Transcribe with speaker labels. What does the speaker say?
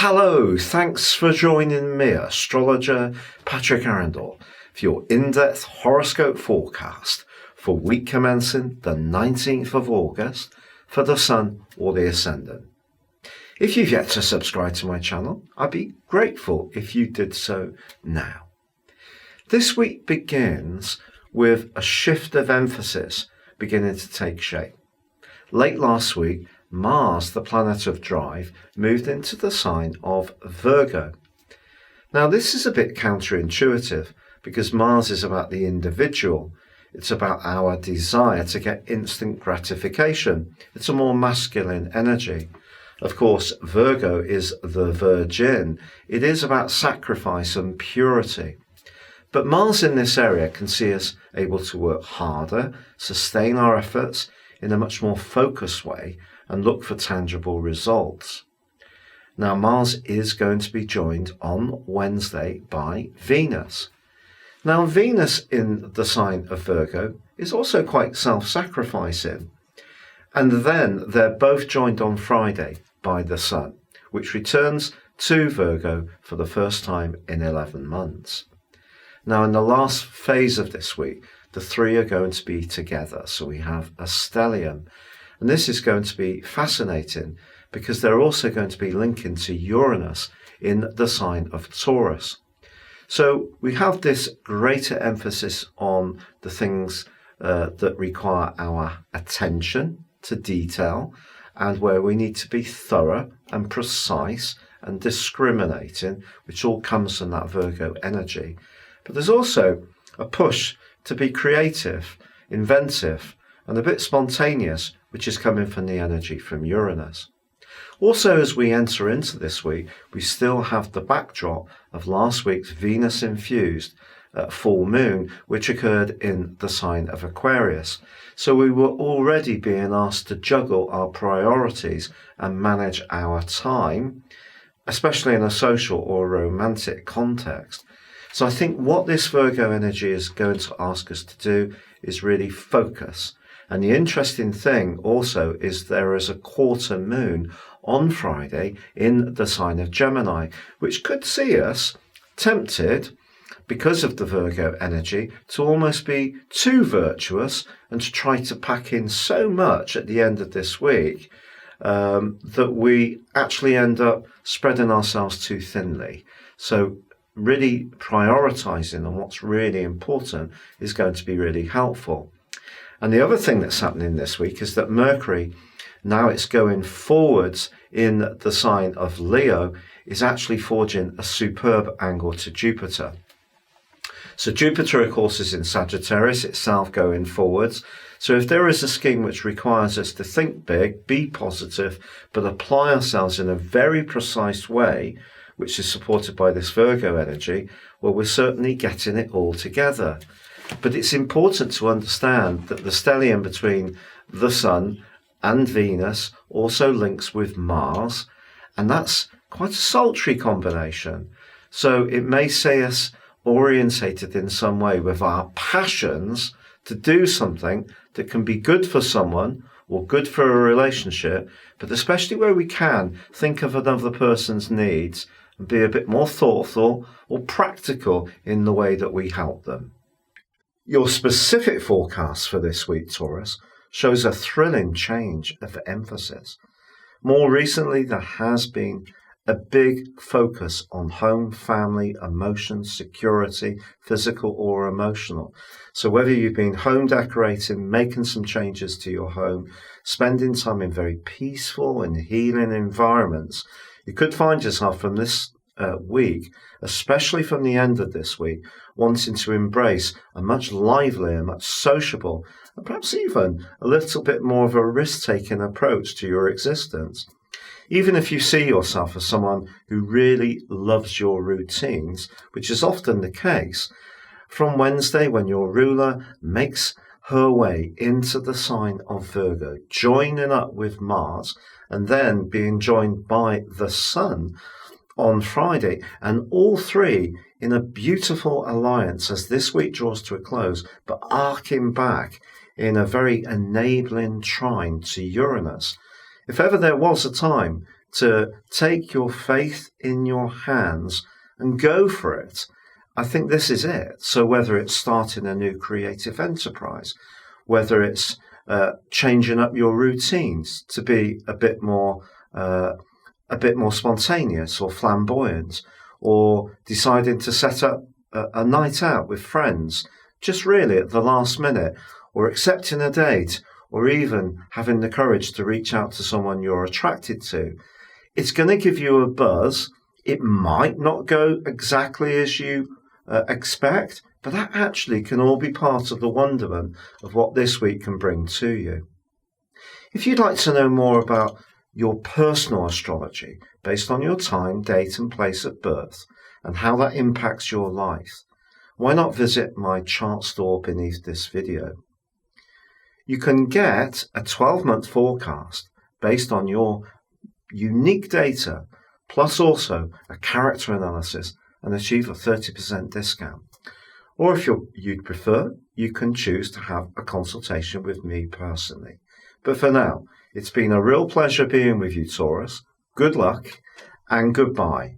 Speaker 1: Hello, thanks for joining me, astrologer Patrick Arundell, for your in-depth horoscope forecast for week commencing the 19th of August for the Sun or the Ascendant. If you've yet to subscribe to my channel, I'd be grateful if you did so now. This week begins with a shift of emphasis beginning to take shape. Late last week, Mars, the planet of drive, moved into the sign of Virgo. Now, this is a bit counterintuitive because Mars is about the individual. It's about our desire to get instant gratification. It's a more masculine energy. Of course, Virgo is the virgin. It is about sacrifice and purity. But Mars in this area can see us able to work harder, sustain our efforts in a much more focused way, and look for tangible results. Now, Mars is going to be joined on Wednesday by Venus. Now, Venus in the sign of Virgo is also quite self-sacrificing. And then they're both joined on Friday by the Sun, which returns to Virgo for the first time in 11 months. Now, in the last phase of this week, the three are going to be together. So we have a stellium. And this is going to be fascinating because they're also going to be linking to Uranus in the sign of Taurus. So we have this greater emphasis on the things that require our attention to detail and where we need to be thorough and precise and discriminating, which all comes from that Virgo energy. But there's also a push to be creative, inventive, and a bit spontaneous, which is coming from the energy from Uranus. Also, as we enter into this week, we still have the backdrop of last week's Venus-infused full moon, which occurred in the sign of Aquarius. So we were already being asked to juggle our priorities and manage our time, especially in a social or romantic context. So I think what this Virgo energy is going to ask us to do is really focus. And the interesting thing also is there is a quarter moon on Friday in the sign of Gemini, which could see us tempted, because of the Virgo energy, to almost be too virtuous and to try to pack in so much at the end of this week that we actually end up spreading ourselves too thinly. So really prioritizing on what's really important is going to be really helpful. And the other thing that's happening this week is that Mercury, now it's going forwards in the sign of Leo, is actually forging a superb angle to Jupiter. So Jupiter, of course, is in Sagittarius, itself going forwards. So if there is a scheme which requires us to think big, be positive, but apply ourselves in a very precise way, which is supported by this Virgo energy, well, we're certainly getting it all together. But it's important to understand that the stellium between the Sun and Venus also links with Mars, and that's quite a sultry combination. So it may say us orientated in some way with our passions to do something that can be good for someone or good for a relationship, but especially where we can think of another person's needs and be a bit more thoughtful or practical in the way that we help them. Your specific forecast for this week, Taurus, shows a thrilling change of emphasis. More recently, there has been a big focus on home, family, emotions, security, physical or emotional. So whether you've been home decorating, making some changes to your home, spending time in very peaceful and healing environments, you could find yourself from this week, especially from the end of this week, wanting to embrace a much livelier, much sociable, and perhaps even a little bit more of a risk-taking approach to your existence. Even if you see yourself as someone who really loves your routines, which is often the case, from Wednesday when your ruler makes her way into the sign of Virgo, joining up with Mars, and then being joined by the Sun on Friday, and all three in a beautiful alliance as this week draws to a close, but arcing back in a very enabling trine to Uranus. If ever there was a time to take your faith in your hands and go for it, I think this is it. So whether it's starting a new creative enterprise, whether it's changing up your routines to be a bit more spontaneous or flamboyant, or deciding to set up a night out with friends, just really at the last minute, or accepting a date, or even having the courage to reach out to someone you're attracted to, it's going to give you a buzz. It might not go exactly as you expect, but that actually can all be part of the wonderment of what this week can bring to you. If you'd like to know more about your personal astrology based on your time, date and place of birth and how that impacts your life, why not visit my chart store beneath this video? You can get a 12-month forecast based on your unique data, plus also a character analysis, and achieve a 30% discount. Or if you'd prefer, you can choose to have a consultation with me personally. But for now, it's been a real pleasure being with you, Taurus. Good luck and goodbye.